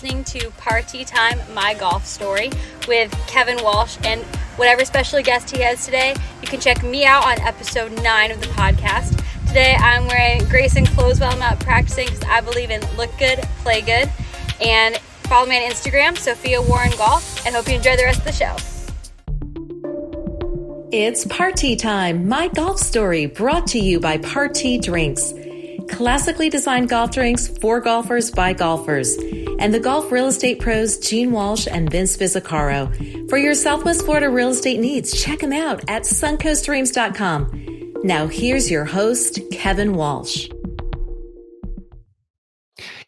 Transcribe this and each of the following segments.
listening to Party Time, My Golf Story with Kevin Walsh and whatever special guest he has today. You can check me out on episode 9 of the podcast. Today I'm wearing Grayson clothes while I'm out practicing because I believe in look good, play good. And follow me on Instagram, Sophia Warren Golf, and hope you enjoy the rest of the show. It's Party Time, My Golf Story, brought to you by Party Drinks. Classically designed golf drinks for golfers by golfers. And the golf real estate pros Gene Walsh and Vince Vizzacaro. For your Southwest Florida real estate needs, check them out at suncoastdreams.com. Now here's your host, Kevin Walsh.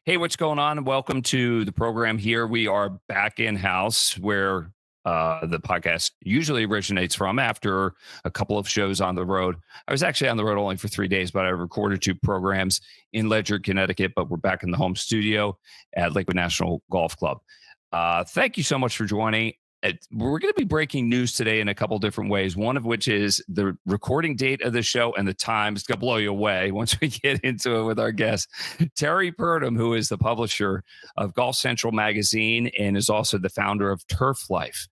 Hey, what's going on? Welcome to the program here. We are back in-house where the podcast usually originates from after a couple of shows on the road. I was actually on the road only for 3 days, but I recorded 2 programs in Ledyard, Connecticut, but we're back in the home studio at Lakewood National Golf Club. Thank you so much for joining. We're going to be breaking news today in a couple different ways, one of which is the recording date of the show and the time. It's going to blow you away once we get into it with our guest, Terrie Purdum, who is the publisher of Golf Central magazine and is also the founder of TurfLife.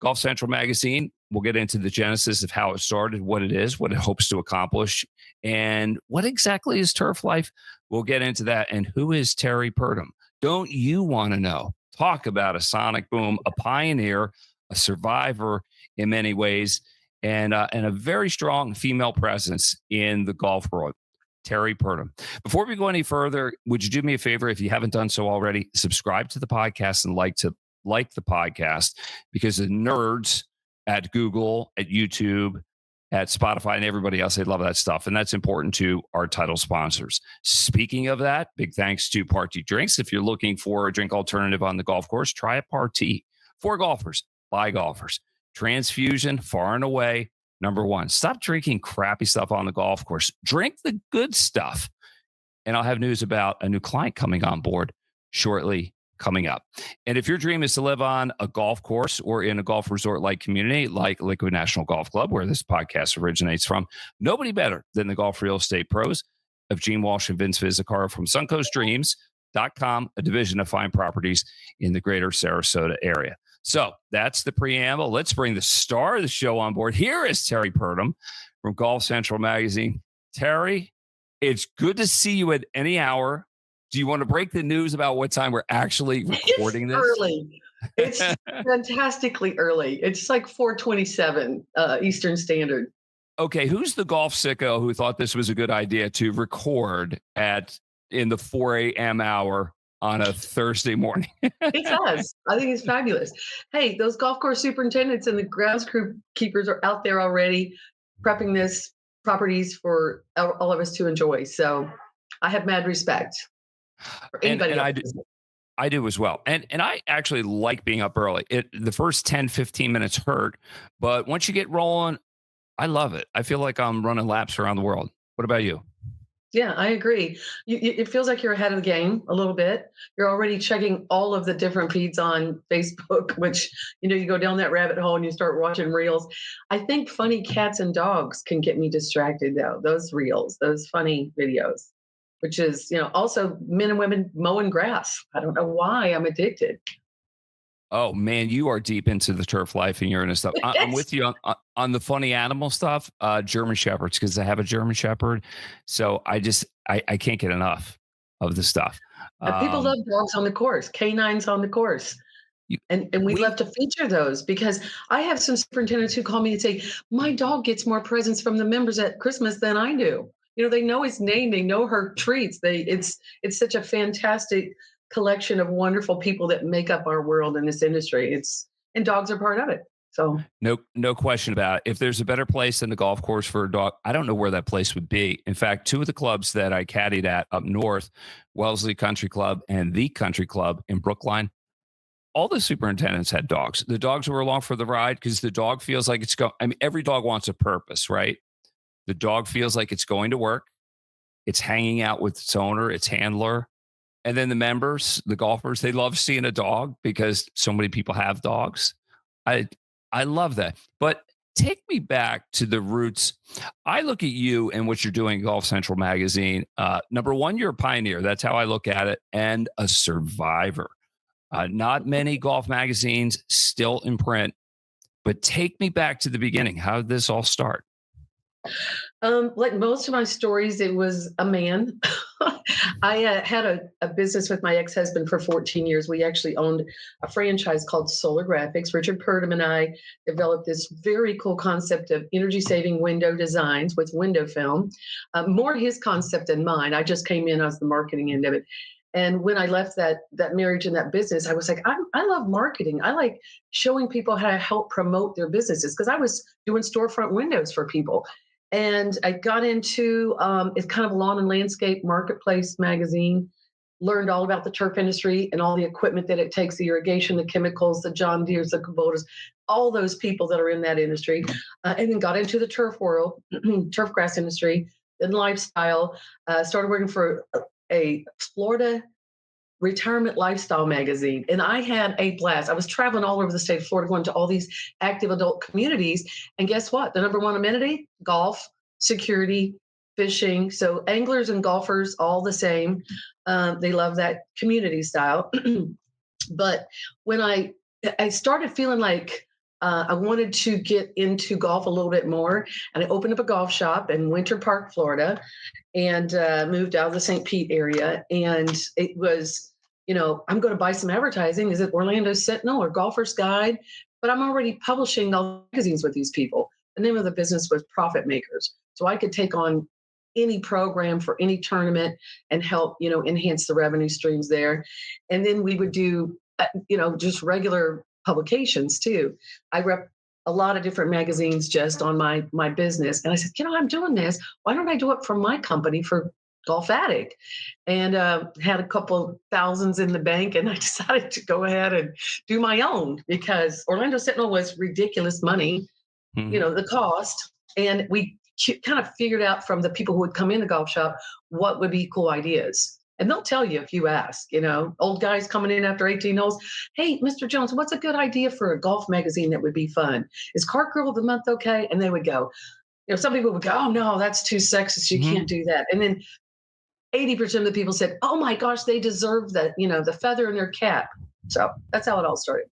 Golf Central magazine, we'll get into the genesis of how it started, what it is, what it hopes to accomplish, and what exactly is TurfLife. We'll get into that. And who is Terrie Purdum? Don't you want to know? Talk about a sonic boom, a pioneer, a survivor in many ways, and a very strong female presence in the golf world. Terrie Purdum. Before we go any further, would you do me a favor, if you haven't done so already, subscribe to the podcast and like the podcast, because the nerds at Google, at YouTube, at Spotify, and everybody else, they love that stuff. And that's important to our title sponsors. Speaking of that, big thanks to Party Drinks. If you're looking for a drink alternative on the golf course, try a Party. For golfers, by golfers. Transfusion, far and away, number one. Stop drinking crappy stuff on the golf course. Drink the good stuff. And I'll have news about a new client coming on board shortly coming up. And if your dream is to live on a golf course or in a golf resort-like community like Lakewood National Golf Club, where this podcast originates from, nobody better than the golf real estate pros of Gene Walsh and Vince Vizzacaro from suncoastdreams.com, a division of fine properties in the greater Sarasota area. So that's the preamble. Let's bring the star of the show on board. Here is Terrie Purdum from Golf Central magazine. Terrie, it's good to see you at any hour. Do you want to break the news about what time we're actually recording this? Early. It's fantastically early. It's like 4:27 Eastern Standard. Okay, who's the golf sicko who thought this was a good idea to record in the 4 a.m. hour on a Thursday morning? It's us. I think it's fabulous. Hey, those golf course superintendents and the grounds crew keepers are out there already prepping this properties for all of us to enjoy. So I have mad respect. And I do as well. And I actually like being up early. The first 10, 15 minutes hurt, but once you get rolling, I love it. I feel like I'm running laps around the world. What about you? Yeah, I agree. It feels like you're ahead of the game a little bit. You're already checking all of the different feeds on Facebook, which, you go down that rabbit hole and you start watching reels. I think funny cats and dogs can get me distracted, though. Those reels, those funny videos. Which is, also men and women mowing grass. I don't know why I'm addicted. Oh, man, you are deep into the turf life and you're into stuff. I'm with you on the funny animal stuff, German Shepherds, because I have a German Shepherd. So I can't get enough of the stuff. People love dogs on the course, canines on the course. And we love to feature those because I have some superintendents who call me and say, my dog gets more presents from the members at Christmas than I do. They know his name. They know her treats. It's such a fantastic collection of wonderful people that make up our world in this industry. And dogs are part of it. So no question about it. If there's a better place than the golf course for a dog, I don't know where that place would be. In fact, 2 of the clubs that I caddied at up north, Wellesley Country Club and the Country Club in Brookline, all the superintendents had dogs. The dogs were along for the ride because the dog feels like every dog wants a purpose, right? The dog feels like it's going to work. It's hanging out with its owner, its handler. And then the members, the golfers, they love seeing a dog because so many people have dogs. I love that. But take me back to the roots. I look at you and what you're doing in Golf Central magazine. Number one, you're a pioneer. That's how I look at it. And a survivor. Not many golf magazines still in print, but take me back to the beginning. How did this all start? Like most of my stories, it was a man. I had a business with my ex-husband for 14 years. We actually owned a franchise called Solar Graphics. Richard Purdum and I developed this very cool concept of energy-saving window designs with window film. More his concept than mine. I just came in as the marketing end of it. And when I left that marriage and that business, I was like, I love marketing. I like showing people how to help promote their businesses because I was doing storefront windows for people. And I got into it's kind of a lawn and landscape marketplace magazine, learned all about the turf industry and all the equipment that it takes, the irrigation, the chemicals, the John Deeres, the Kubotas, all those people that are in that industry. And then got into the turf world, turf grass industry, then lifestyle, started working for a Florida retirement lifestyle magazine. And I had a blast. I was traveling all over the state of Florida, going to all these active adult communities. And guess what? The number one amenity, golf, security, fishing. So anglers and golfers, all the same. They love that community style. But when I started feeling like I wanted to get into golf a little bit more, and I opened up a golf shop in Winter Park, Florida, and moved out of the St. Pete area. And it was, I'm going to buy some advertising. Is it Orlando Sentinel or Golfer's Guide? But I'm already publishing all magazines with these people. The name of the business was Profit Makers. So I could take on any program for any tournament and help, enhance the revenue streams there. And then we would do, just regular publications too. I rep a lot of different magazines just on my business. And I said, I'm doing this. Why don't I do it for my company for Golf Addict? And had a couple thousands in the bank. And I decided to go ahead and do my own because Orlando Sentinel was ridiculous money, the cost. And we kind of figured out from the people who would come in the golf shop what would be cool ideas. And they'll tell you if you ask, old guys coming in after 18 holes. Hey, Mr. Jones, what's a good idea for a golf magazine that would be fun? Is Cart Girl of the Month okay? And they would go, some people would go, oh, no, that's too sexist. You can't do that. And then 80% of the people said, oh, my gosh, they deserve that, the feather in their cap. So that's how it all started.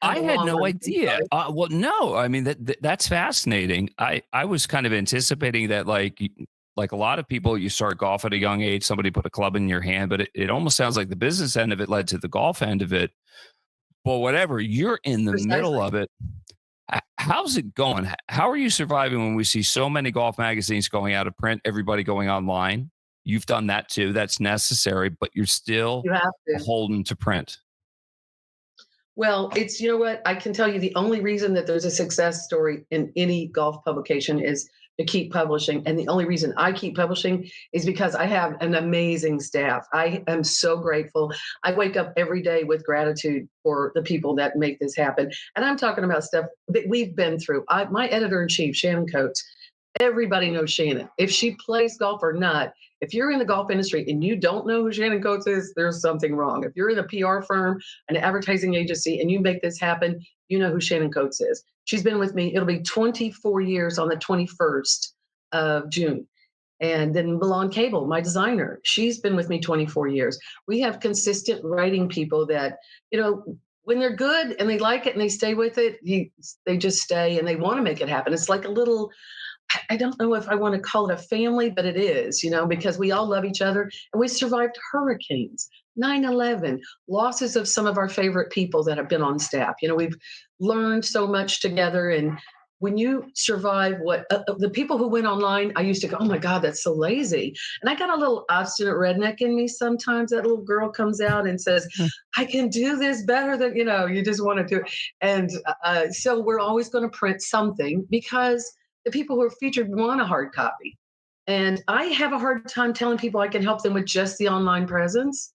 I had no idea. Well, no, I mean, that's fascinating. I was kind of anticipating that, like a lot of people, you start golf at a young age, somebody put a club in your hand, but it almost sounds like the business end of it led to the golf end of it. But whatever, you're in the middle of it. How's it going? How are you surviving when we see so many golf magazines going out of print, everybody going online? You've done that too. That's necessary, but you're still beholden to print. Well, it's, what, I can tell you the only reason that there's a success story in any golf publication is to keep publishing. And the only reason I keep publishing is because I have an amazing staff. I am so grateful. I wake up every day with gratitude for the people that make this happen. And I'm talking about stuff that we've been through. My editor-in-chief, Shannon Coates, everybody knows Shannon. If she plays golf or not, if you're in the golf industry and you don't know who Shannon Coates is, there's something wrong. If you're in a PR firm, an advertising agency, and you make this happen, you know who Shannon Coates is. She's been with me. It'll be 24 years on the 21st of June. And then Milan Cable, my designer, she's been with me 24 years. We have consistent writing people that, when they're good and they like it and they stay with it, they just stay and they want to make it happen. It's like a little, I don't know if I want to call it a family, but it is, because we all love each other and we survived hurricanes, 9/11, losses of some of our favorite people that have been on staff. We've learned so much together. And when you survive what the people who went online, I used to go, oh my God, that's so lazy. And I got a little obstinate redneck in me sometimes. That little girl comes out and says, I can do this better than, you just want to do it. And so we're always going to print something because the people who are featured want a hard copy. And I have a hard time telling people I can help them with just the online presence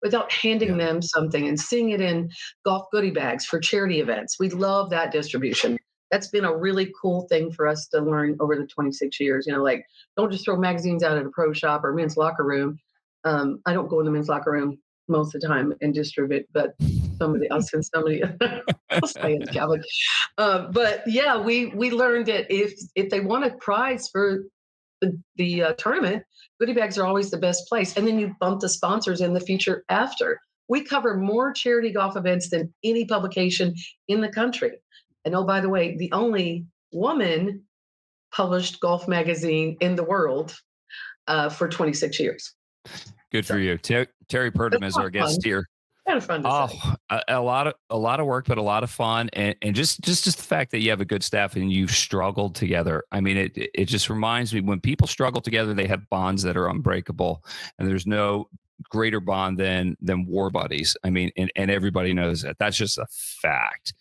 without handing them something and seeing it in golf goodie bags for charity events. We love that distribution. That's been a really cool thing for us to learn over the 26 years. Don't just throw magazines out at a pro shop or men's locker room. I don't go in the men's locker room most of the time and distribute, but I'll send somebody I'll stay in Calvin. But yeah, we learned that if they want a prize for the tournament, goodie bags are always the best place. And then you bump the sponsors in the feature after. We cover more charity golf events than any publication in the country. And oh, by the way, the only woman published golf magazine in the world for 26 years. Good for So you. Terrie Purdum is our fun. guest here. Kind of fun to say. Oh, a lot of work, but a lot of fun, and just the fact that you have a good staff and you've struggled together. I mean, it just reminds me when people struggle together, they have bonds that are unbreakable, and there's no greater bond than war buddies. I mean, and everybody knows that. That's just a fact.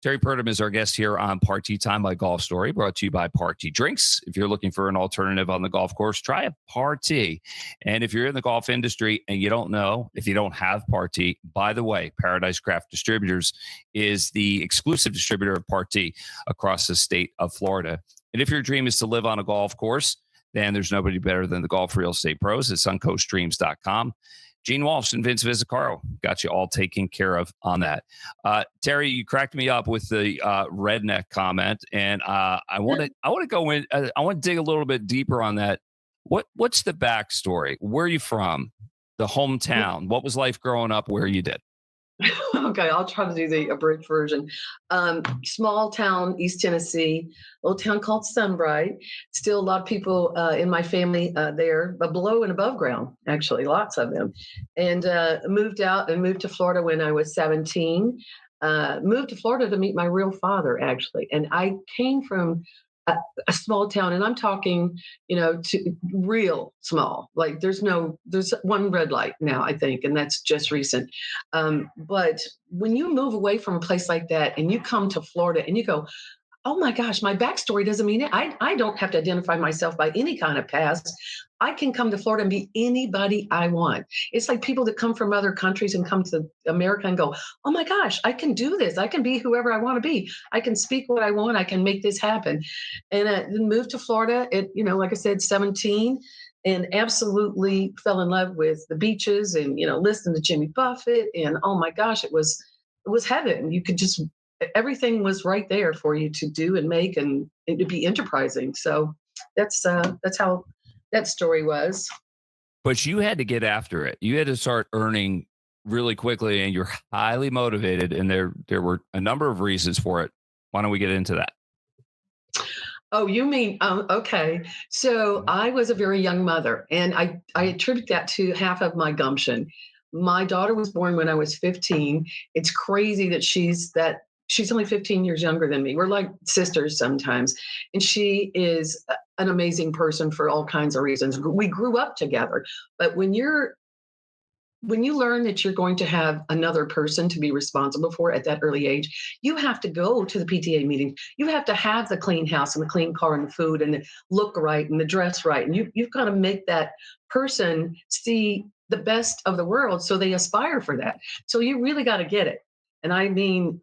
Terrie Purdum is our guest here on Party Time, my golf story, brought to you by Party Drinks. If you're looking for an alternative on the golf course, try a Party. And if you're in the golf industry and you don't know, if you don't have Party, by the way, Paradise Craft Distributors is the exclusive distributor of Party across the state of Florida. And if your dream is to live on a golf course, then there's nobody better than the golf real estate pros at suncoastdreams.com. Gene Walsh and Vince Vizicaro got you all taken care of on that. Terry, you cracked me up with the redneck comment, and I want to go in. I want to dig a little bit deeper on that. What's the backstory? Where are you from? The hometown. What was life growing up where you did? Okay, I'll try to do the abridged version. Small town, East Tennessee, little town called Sunbright. Still a lot of people in my family there, but below and above ground, actually, lots of them. And moved to Florida when I was 17. Moved to Florida to meet my real father, actually. And I came from a small town, and I'm talking, to real small. Like there's one red light now, I think, and that's just recent. But when you move away from a place like that and you come to Florida and you go, oh my gosh, my backstory doesn't mean it. I don't have to identify myself by any kind of past. I can come to Florida and be anybody I want. It's like people that come from other countries and come to America and go, oh my gosh, I can do this. I can be whoever I want to be. I can speak what I want. I can make this happen. And then moved to Florida at, like I said, 17, and absolutely fell in love with the beaches and, listening to Jimmy Buffett. And oh my gosh, it was heaven. You could just, everything was right there for you to do and make and to be enterprising. So that's how that story was. But you had to get after it. You had to start earning really quickly, and you're highly motivated. And there were a number of reasons for it. Why don't we get into that? Oh, you mean, okay. So I was a very young mother, and I attribute that to half of my gumption. My daughter was born when I was 15. It's crazy that she's only 15 years younger than me. We're like sisters sometimes. And she is an amazing person for all kinds of reasons. We grew up together. But when you learn that you're going to have another person to be responsible for at that early age, you have to go to the PTA meeting. You have to have the clean house and the clean car and the food and the look right and the dress right. And you've got to make that person see the best of the world so they aspire for that. So you really got to get it. And I mean,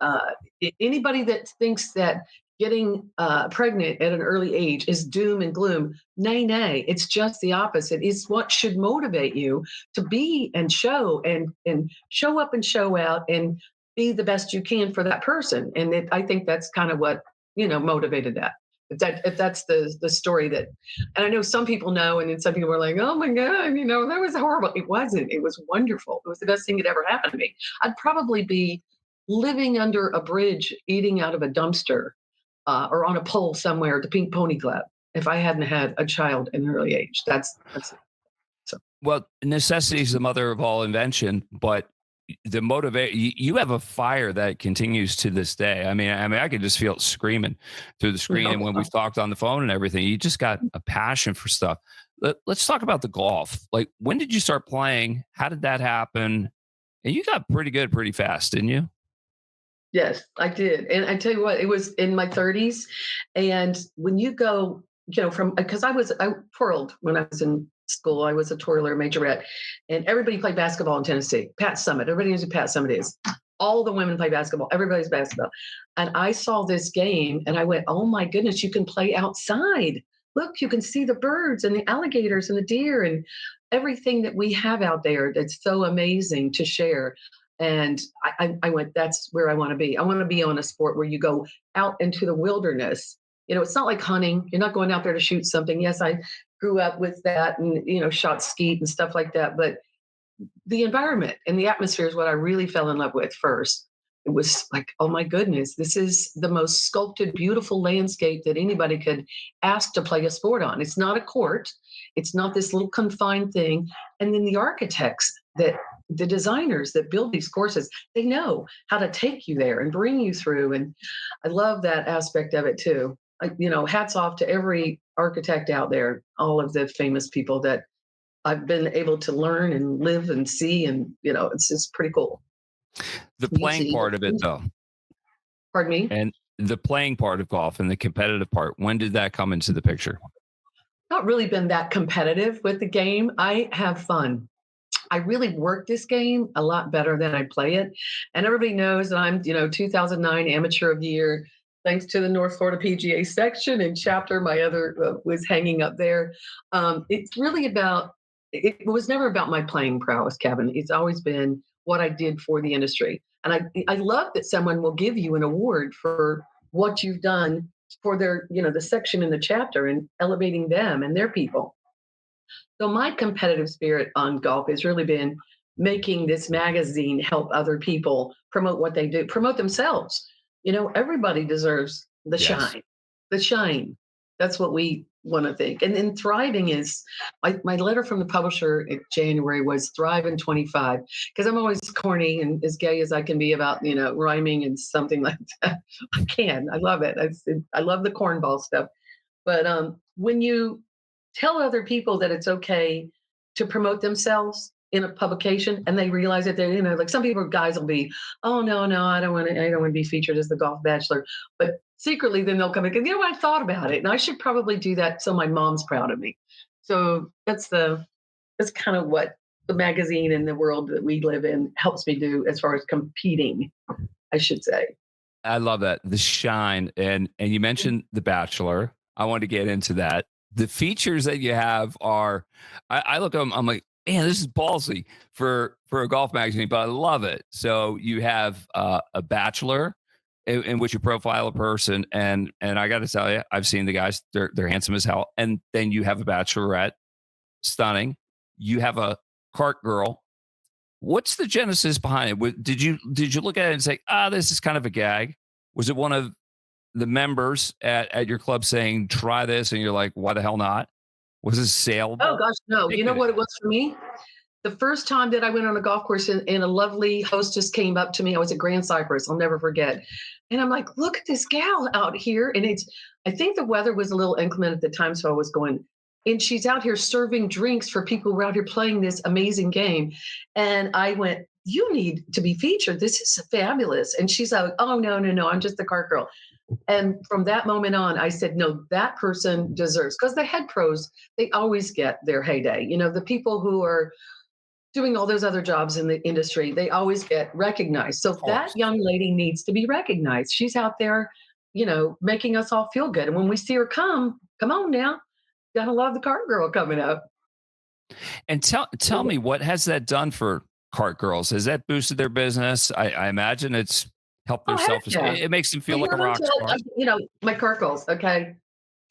anybody that thinks that getting pregnant at an early age is doom and gloom, nay, it's just the opposite. It's what should motivate you to be and show and show up and show out and be the best you can for that person. And I think that's kind of what, motivated that. If that's the story that, and I know some people know, and then some people were like, oh my God, that was horrible. It wasn't. It was wonderful. It was the best thing that ever happened to me. I'd probably be living under a bridge, eating out of a dumpster, or on a pole somewhere at the Pink Pony Club if I hadn't had a child at an early age. That's it. So. Well, necessity is the mother of all invention, but the you have a fire that continues to this day. I mean, I could just feel it screaming through the screen. And when we've talked on the phone and everything, you just got a passion for stuff. Let's talk about the golf. Like, when did you start playing? How did that happen? And you got pretty good pretty fast, didn't you? Yes, I did. And I tell you what, it was in my 30s. And when you go, because I twirled when I was in school. I was a twirler, majorette, and everybody played basketball in Tennessee. Pat Summitt. Everybody knows who Pat Summitt is. All the women play basketball. Everybody's basketball. And I saw this game and I went, oh my goodness, you can play outside. Look, you can see the birds and the alligators and the deer and everything that we have out there that's so amazing to share. And I went, that's where I want to be. I want to be on a sport where you go out into the wilderness. It's not like hunting. You're not going out there to shoot something. Yes, I grew up with that and, shot skeet and stuff like that. But the environment and the atmosphere is what I really fell in love with first. It was like, oh my goodness, this is the most sculpted, beautiful landscape that anybody could ask to play a sport on. It's not a court, it's not this little confined thing. And then the architects that the designers that build these courses, they know how to take you there and bring you through. And I love that aspect of it too. Hats off to every architect out there, all of the famous people that I've been able to learn and live and see, and it's just pretty cool. The playing part of it, though. Pardon me? And the playing part of golf and the competitive part, when did that come into the picture? Not really been that competitive with the game. I have fun. I really work this game a lot better than I play it. And everybody knows that I'm, 2009 Amateur of the Year, thanks to the North Florida PGA section and chapter. My other was hanging up there. It's really it was never about my playing prowess, Kevin. It's always been what I did for the industry. And I love that someone will give you an award for what you've done for their, the section in the chapter and elevating them and their people. So my competitive spirit on golf has really been making this magazine help other people promote what they do, promote themselves. Everybody deserves the shine, the shine. That's what we want to think. And then thriving is my letter from the publisher in January was thrive in 25, because I'm always corny and as gay as I can be about, rhyming and something like that. I love it. I love the cornball stuff. But when you tell other people that it's okay to promote themselves in a publication and they realize that they're, like some people, guys will be, oh, no, I don't want to be featured as the golf bachelor. But secretly, then they'll come and go, I thought about it and I should probably do that so my mom's proud of me. So that's kind of what the magazine and the world that we live in helps me do as far as competing, I should say. I love that. The shine. And you mentioned The Bachelor. I want to get into that. The features that you have are, I look at them, I'm like, man, this is ballsy for a golf magazine, but I love it. So you have a bachelor in which you profile a person, and I got to tell you, I've seen the guys; they're handsome as hell. And then you have a bachelorette, stunning. You have a cart girl. What's the genesis behind it? Did you look at it and say, this is kind of a gag? Was it one of the members at your club saying, try this, and you're like, why the hell not? Was this saleable? Oh gosh, no. You know what it was for me? The first time that I went on a golf course and a lovely hostess came up to me, I was at Grand Cypress, I'll never forget. And I'm like, look at this gal out here. And I think the weather was a little inclement at the time, so I was going, and she's out here serving drinks for people who are out here playing this amazing game. And I went, you need to be featured. This is fabulous. And she's like, oh, no, I'm just the cart girl. And from that moment on, I said, no, that person deserves, because the head pros, they always get their heyday. The people who are doing all those other jobs in the industry, they always get recognized. So that young lady needs to be recognized. She's out there, making us all feel good. And when we see her come on now, gotta love the cart girl coming up. And tell me, what has that done for cart girls? Has that boosted their business? I imagine it's help their self-esteem. Yeah. It makes them feel like a rock star. My cart girls, okay?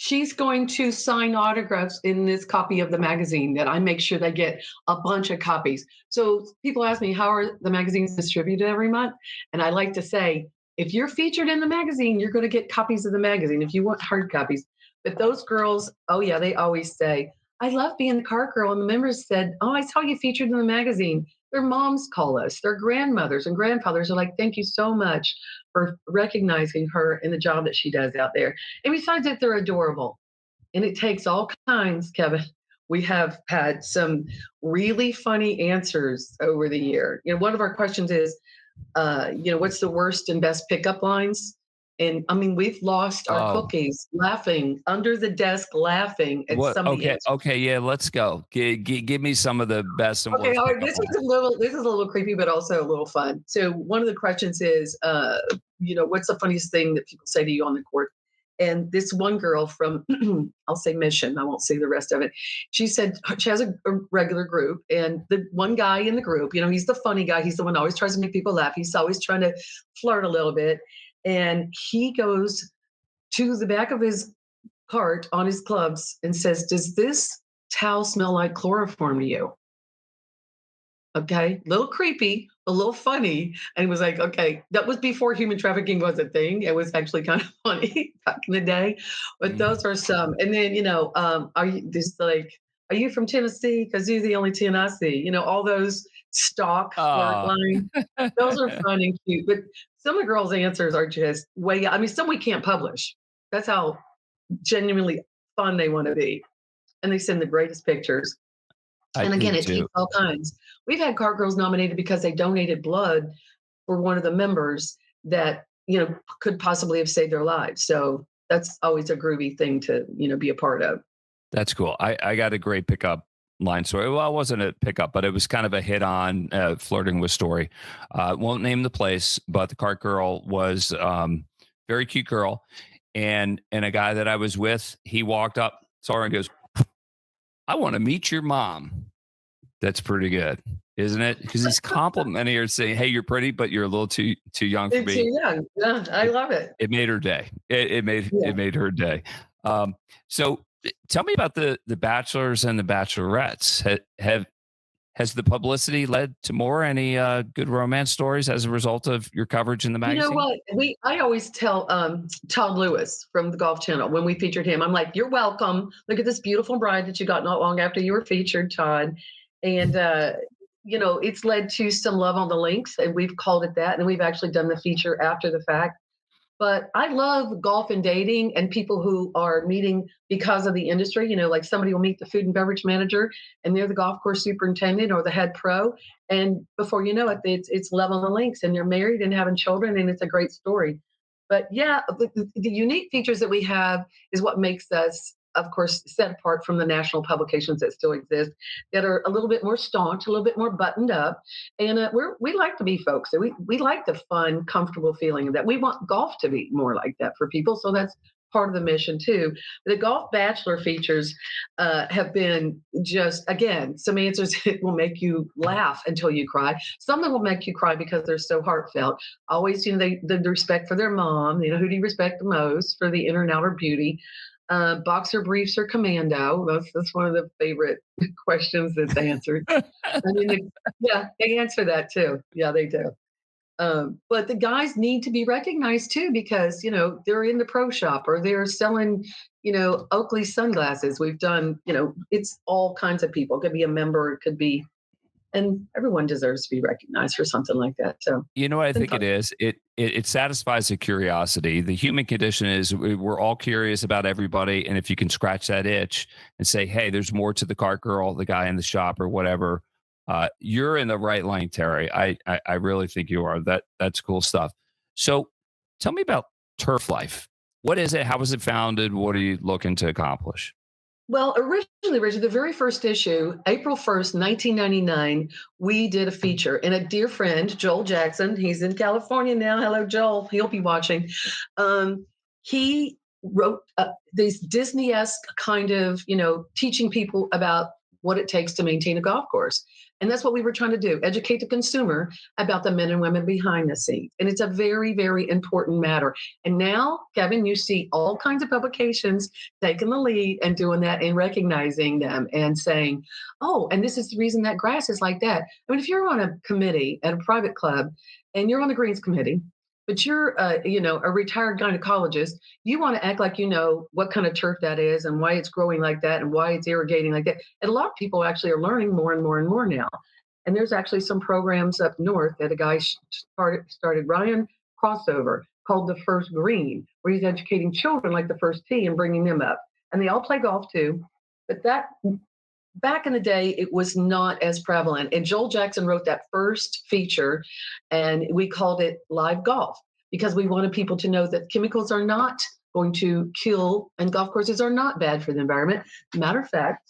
She's going to sign autographs in this copy of the magazine that I make sure they get a bunch of copies. So people ask me, how are the magazines distributed every month? And I like to say, if you're featured in the magazine, you're going to get copies of the magazine if you want hard copies. But those girls, oh yeah, they always say, I love being the cart girl. And the members said, oh, I saw you featured in the magazine. Their moms call us, their grandmothers and grandfathers are like, thank you so much for recognizing her in the job that she does out there. And besides that, they're adorable. And it takes all kinds, Kevin. We have had some really funny answers over the year. One of our questions is, what's the worst and best pickup lines? And I mean, we've lost our cookies laughing under the desk, laughing at some of the answers. Okay, yeah, let's go. Give me some of the best and worst. Okay, this is a little creepy, but also a little fun. So one of the questions is, what's the funniest thing that people say to you on the court? And this one girl from, I'll say Mission, I won't say the rest of it. She said she has a regular group, and the one guy in the group, he's the funny guy. He's the one who always tries to make people laugh. He's always trying to flirt a little bit. And he goes to the back of his cart on his clubs and says, does this towel smell like chloroform to you? Okay, little creepy, a little funny, and it was like, okay, that was before human trafficking was a thing. It was actually kind of funny back in the day, but those are some. And then are you just like, are you from Tennessee? Because you're the only 10 I see. All those stock flirt Oh, lines. Those are fun and cute, but some of the girls' answers are just way. I mean, some we can't publish. That's how genuinely fun they want to be, and they send the greatest pictures. I And do again, it too. takes all kinds. We've had car girls nominated because they donated blood for one of the members that, could possibly have saved their lives. So that's always a groovy thing to, be a part of. That's cool. I got a great pickup line story. Well, it wasn't a pickup, but it was kind of a hit on flirting with story. Won't name the place, but the cart girl was very cute girl. And a guy that I was with, he walked up, saw her and goes, I want to meet your mom. That's pretty good, isn't it? Because he's complimenting her, saying, "Hey, you're pretty, but you're a little too young for It's too me." young. Yeah, I It, love it. it made her day. Yeah. It made her day. So tell me about the bachelors and the bachelorettes. Has the publicity led to any good romance stories as a result of your coverage in the You know magazine? what? I always tell Todd Lewis from the Golf Channel when we featured him, I'm like, "You're welcome. Look at this beautiful bride that you got not long after you were featured, Todd." And it's led to some love on the links, and we've called it that. And we've actually done the feature after the fact. But I love golf and dating and people who are meeting because of the industry. Like somebody will meet the food and beverage manager and they're the golf course superintendent or the head pro. And before you know it, it's love on the links and they're married and having children and it's a great story. But yeah, the unique features that we have is what makes us, of course, set apart from the national publications that still exist that are a little bit more staunch, a little bit more buttoned up. And we like to be folks. We like the fun, comfortable feeling of that. We want golf to be more like that for people. So that's part of the mission too. The Golf Bachelor features have been just, again, some answers that will make you laugh until you cry. Some that will make you cry because they're so heartfelt. Always, the respect for their mom. Who do you respect the most for the inner and outer beauty? Boxer briefs or commando? That's one of the favorite questions that's answered. I mean, they answer that too. Yeah, they do. But the guys need to be recognized too because they're in the pro shop or they're selling Oakley sunglasses. We've done it's all kinds of people. It could be a member. It could be, and everyone deserves to be recognized for something like that. So You know what I it's been think fun. it is? It satisfies a curiosity. The human condition is we're all curious about everybody, and if you can scratch that itch and say, "Hey, there's more to the cart girl, the guy in the shop, or whatever," you're in the right lane, Terry. I really think you are. That's cool stuff. So, tell me about TurfLife. What is it? How was it founded? What are you looking to accomplish? Well, originally, Richard, the very first issue, April 1st, 1999, we did a feature. And a dear friend, Joel Jackson, he's in California now. Hello, Joel. He'll be watching. He wrote these Disney esque kind of, teaching people about what it takes to maintain a golf course. And that's what we were trying to do, educate the consumer about the men and women behind the scenes. And it's a very, very important matter. And now, Kevin, you see all kinds of publications taking the lead and doing that and recognizing them and saying, oh, and this is the reason that grass is like that. I mean, if you're on a committee at a private club and you're on the greens committee, but you're, a retired gynecologist, you want to act like you know what kind of turf that is and why it's growing like that and why it's irrigating like that. And a lot of people actually are learning more and more and more now. And there's actually some programs up north that a guy started, Ryan Crossover, called The First Green, where he's educating children like the first tee and bringing them up. And they all play golf too. But that back in the day, it was not as prevalent. And Joel Jackson wrote that first feature, and we called it Live Golf because we wanted people to know that chemicals are not going to kill, and golf courses are not bad for the environment. Matter of fact,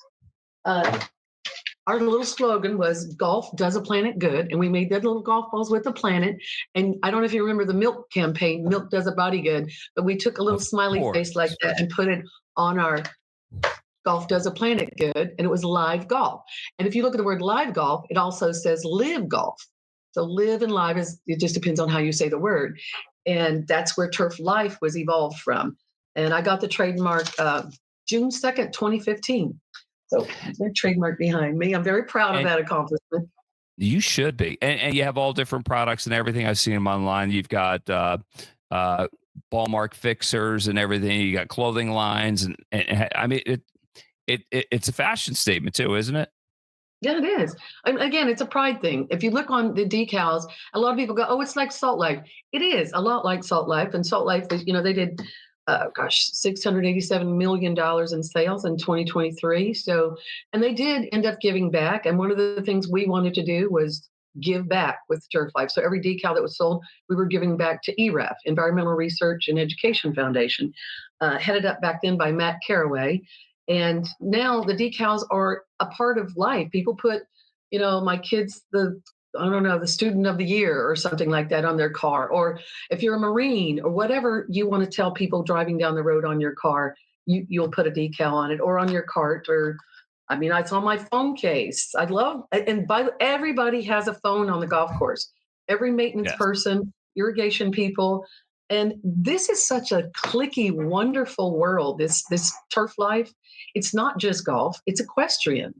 our little slogan was "Golf does a planet good," and we made that little golf balls with the planet. And I don't know if you remember the milk campaign, "Milk does a body good," but we took a little Of smiley face like course. that and put it on our golf does a planet good, and it was live golf. And if you look at the word live golf, it also says live golf. So live and live it just depends on how you say the word. And that's where TurfLife was evolved from. And I got the trademark June 2nd, 2015. So there's my trademark behind me. I'm very proud of And that accomplishment. You should be, and you have all different products and everything. I've seen them online. You've got ball mark fixers and everything. You got clothing lines, and I mean it's a fashion statement too, isn't it? Yeah, it is. And again, it's a pride thing. If you look on the decals, a lot of people go, "Oh, it's like Salt Life." It is a lot like Salt Life, and Salt Life is, they did, $687 million in sales in 2023. So, and they did end up giving back. And one of the things we wanted to do was give back with Turf Life. So every decal that was sold, we were giving back to EREF, Environmental Research and Education Foundation, headed up back then by Matt Caraway. And now the decals are a part of life. People put, my kids, I don't know, the student of the year or something like that on their car. Or if you're a Marine or whatever you want to tell people driving down the road on your car, you'll put a decal on it or on your cart. Or, I mean, it's on my phone case. I love, and everybody has a phone on the golf course. Every maintenance Yes. person, irrigation people. And this is such a clicky, wonderful world, this turf life. It's not just golf, it's equestrian.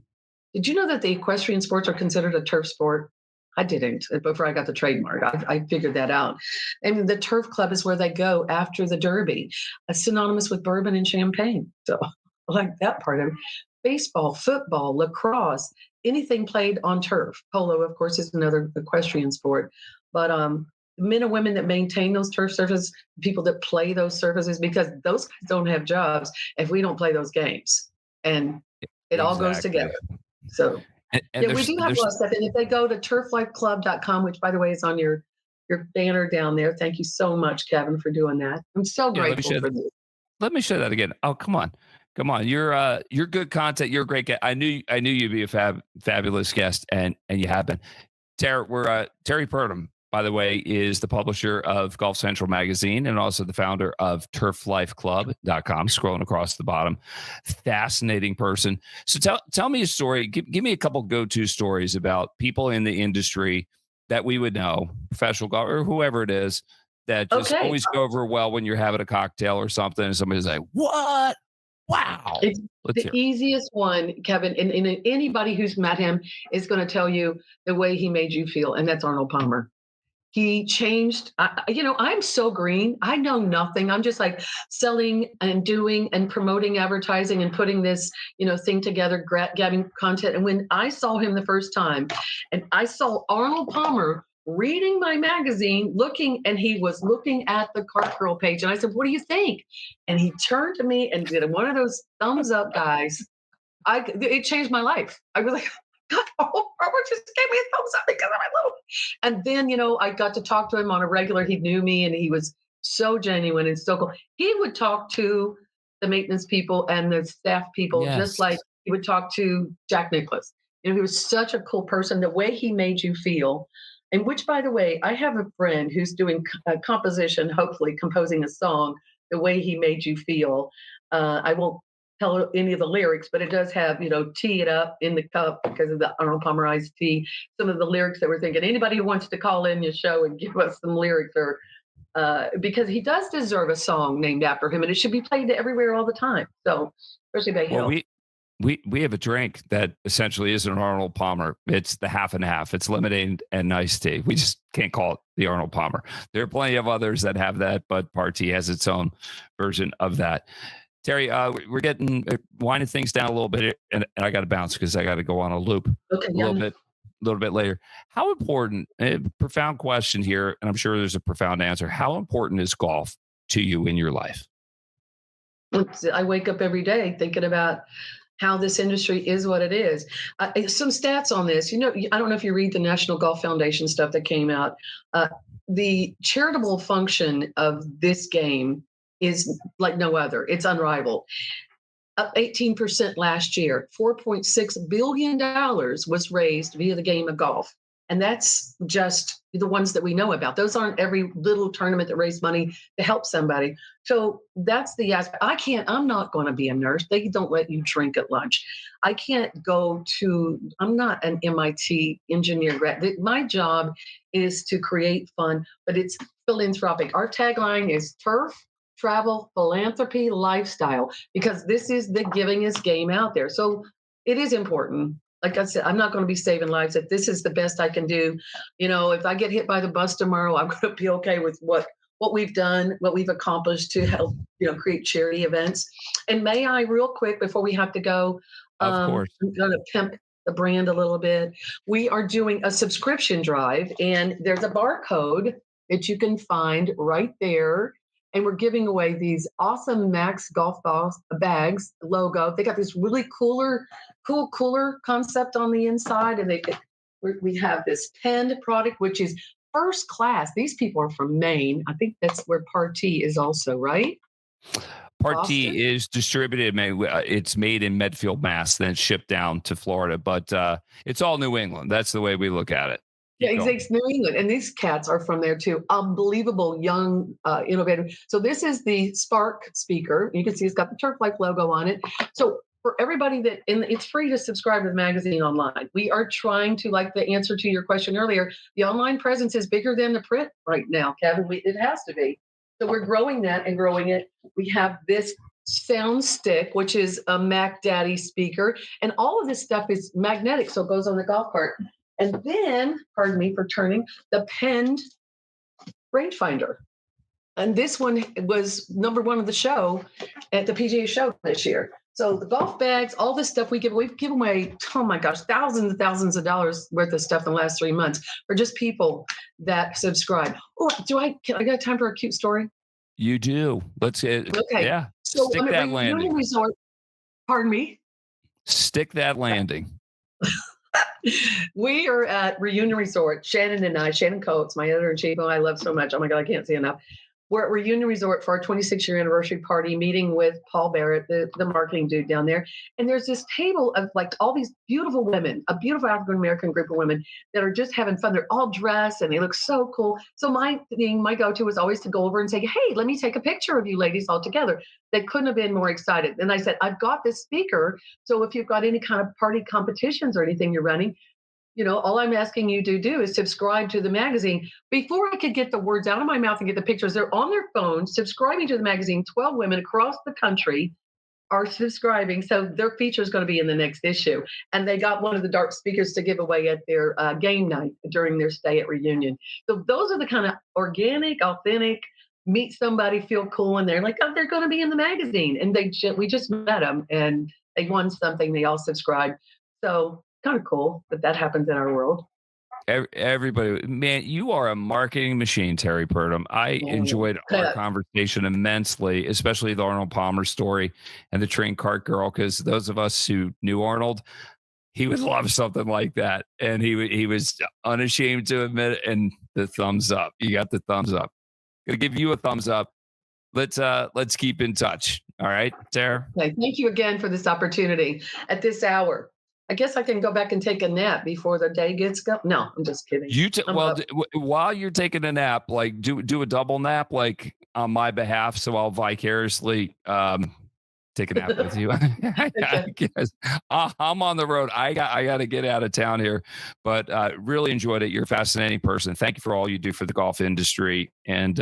Did you know that the equestrian sports are considered a turf sport? I didn't before I got the trademark. I figured that out. And the turf club is where they go after the Derby, synonymous with bourbon and champagne. So I like that part of it. Baseball, football, lacrosse, anything played on turf. Polo, of course, is another equestrian sport. But men and women that maintain those turf surfaces, people that play those surfaces, because those guys don't have jobs if we don't play those games. And it all goes Exactly. together. So And yeah, we do have a lot of stuff. And if they go to turflifeclub.com, which by the way is on your banner down there. Thank you so much, Kevin, for doing that. I'm so yeah, grateful for this. let me show that again. Oh, come on. Come on. You're good content. You're a great guest. I knew you'd be a fabulous guest, and you have been. Terrie Purdum, by the way, is the publisher of Golf Central magazine and also the founder of TurfLifeClub.com, scrolling across the bottom. Fascinating person. So tell me a story. Give me a couple go-to stories about people in the industry that we would know, professional golf or whoever it is, that just Okay. always go over well when you're having a cocktail or something, and somebody's like, "What? Wow." It's Let's the hear it. easiest one, Kevin, and anybody who's met him is going to tell you the way he made you feel, and that's Arnold Palmer. He changed. I'm so green. I know nothing. I'm just like selling and doing and promoting advertising and putting this, thing together, gathering content. And when I saw him the first time, and I saw Arnold Palmer reading my magazine, and he was looking at the Cart Girl page, and I said, "What do you think?" And he turned to me and did one of those thumbs up guys. It changed my life. I was like, God, Robert just gave me a thumbs up because of my little. And then, I got to talk to him on a regular. He knew me and he was so genuine and so cool. He would talk to the maintenance people and the staff people just Yes. like he would talk to Jack Nicklaus. He was such a cool person. The way he made you feel, and which, by the way, I have a friend who's doing a composition, hopefully composing a song, the way he made you feel. I won't tell any of the lyrics, but it does have, tee it up in the cup because of the Arnold Palmer iced tea. Some of the lyrics that we're thinking, anybody who wants to call in your show and give us some lyrics, or because he does deserve a song named after him, and it should be played everywhere all the time. So, especially Bay Well, Hill. we have a drink that essentially is an Arnold Palmer. It's the half and half. It's lemonade and iced tea. We just can't call it the Arnold Palmer. There are plenty of others that have that, but Party has its own version of that. Terrie, we're getting winding things down a little bit, and I got to bounce because I got to go on a loop Okay, a little bit later. How important? Profound question here, and I'm sure there's a profound answer. How important is golf to you in your life? I wake up every day thinking about how this industry is what it is. Some stats on this. I don't know if you read the National Golf Foundation stuff that came out. The charitable function of this game is like no other. It's unrivaled. Up 18% last year. $4.6 billion was raised via the game of golf. And that's just the ones that we know about. Those aren't every little tournament that raised money to help somebody. So that's the aspect. I'm not going to be a nurse. They don't let you drink at lunch. I'm not an MIT engineer grad. My job is to create fun, but it's philanthropic. Our tagline is turf, travel, philanthropy, lifestyle, because this is the givingest game out there. So it is important. like I said, I'm not going to be saving lives. If this is the best I can do, if I get hit by the bus tomorrow, I'm going to be okay with what we've done, what we've accomplished to help, create charity events. And may I, real quick, before we have to go, Of course. I'm going to pimp the brand a little bit. We are doing a subscription drive, and there's a barcode that you can find right there. And we're giving away these awesome Max golf balls bags logo. They got this really cooler concept on the inside, and we have this penned product, which is first class. These people are from Maine. I think that's where Partee is also, right? Partee is distributed. It's made in Medfield, Mass. Then it's shipped down to Florida, but it's all New England. That's the way we look at it. Yeah, it's New England, and these cats are from there too. Unbelievable, young, innovative. So this is the Spark speaker. You can see it's got the TurfLife logo on it. So for everybody and it's free to subscribe to the magazine online. We are trying to, like the answer to your question earlier, the online presence is bigger than the print right now, Kevin. It has to be. So we're growing that and growing it. We have this sound stick, which is a Mac Daddy speaker, and all of this stuff is magnetic, so it goes on the golf cart. And then, pardon me for turning, the penned rangefinder. And this one was number one of the show at the PGA show this year. So the golf bags, all this stuff we've given away, oh my gosh, thousands and thousands of dollars worth of stuff in the last 3 months for just people that subscribe. Oh, I got time for a cute story? You do. Let's get okay. Yeah. So stick that landing. Resort, pardon me? Stick that landing. We are at Reunion Resort. Shannon Coates, my editor-in-chief, who I love so much. Oh my God, I can't say enough. We're at Reunion Resort for our 26-year anniversary party, meeting with Paul Barrett, the marketing dude down there. And there's this table of like all these beautiful women, a beautiful African-American group of women that are just having fun. They're all dressed and they look so cool. So my go-to was always to go over and say, hey, let me take a picture of you ladies all together. They couldn't have been more excited. And I said, I've got this speaker. So if you've got any kind of party competitions or anything you're running, all I'm asking you to do is subscribe to the magazine. Before I could get the words out of my mouth and get the pictures, they're on their phones subscribing to the magazine. 12 women across the country are subscribing. So their feature is going to be in the next issue. And they got one of the dark speakers to give away at their game night during their stay at Reunion. So those are the kind of organic, authentic, meet somebody, feel cool. And they're like, oh, they're going to be in the magazine. And we just met them and they won something. They all subscribed. So kind of cool that happens in our world. Everybody, man, you are a marketing machine, Terrie Purdum. I enjoyed our conversation immensely, especially the Arnold Palmer story and the train cart girl, because those of us who knew Arnold, he would love something like that. And he was unashamed to admit it. And the thumbs up. You got the thumbs up. Gonna give you a thumbs up. Let's keep in touch. All right, Terrie. Okay, thank you again for this opportunity at this hour. I guess I can go back and take a nap before the day gets going. No, I'm just kidding. While you're taking a nap, like do a double nap, like on my behalf, so I'll vicariously take a nap with you. I guess I'm on the road. I got to get out of town here, but really enjoyed it. You're a fascinating person. Thank you for all you do for the golf industry, and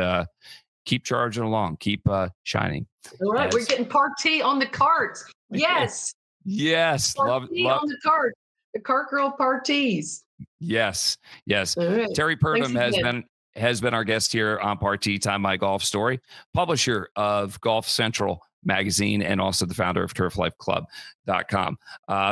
keep charging along. Keep shining. All right, we're getting Partee on the carts. Yes. Yes, love on the cart. The cart girl Partees. Yes. Right. Terrie Purdum has been our guest here on Partee Time, My Golf Story, publisher of Golf Central magazine and also the founder of TurfLifeClub.com.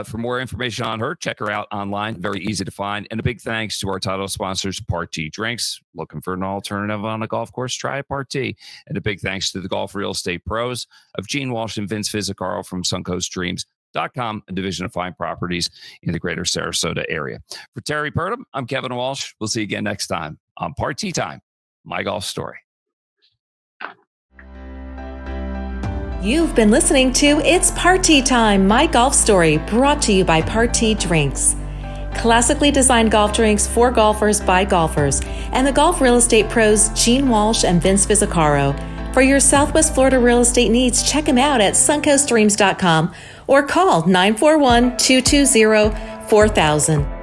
For more information on her, check her out online. Very easy to find. And a big thanks to our title sponsors, Partee Drinks. Looking for an alternative on a golf course? Try a Partee. And a big thanks to the Golf Real Estate Pros of Gene Walsh and Vince Fizzicaro from Suncoast Dreams. .com, a division of fine properties in the greater Sarasota area. For Terrie Purdum, I'm Kevin Walsh. We'll see you again next time on Partee Time, My Golf Story. You've been listening to It's Partee Time, My Golf Story, brought to you by Partee Drinks. Classically designed golf drinks for golfers by golfers, and the golf real estate pros Gene Walsh and Vince Fizzicaro. For your Southwest Florida real estate needs, check them out at suncoastdreams.com or call 941-220-4000.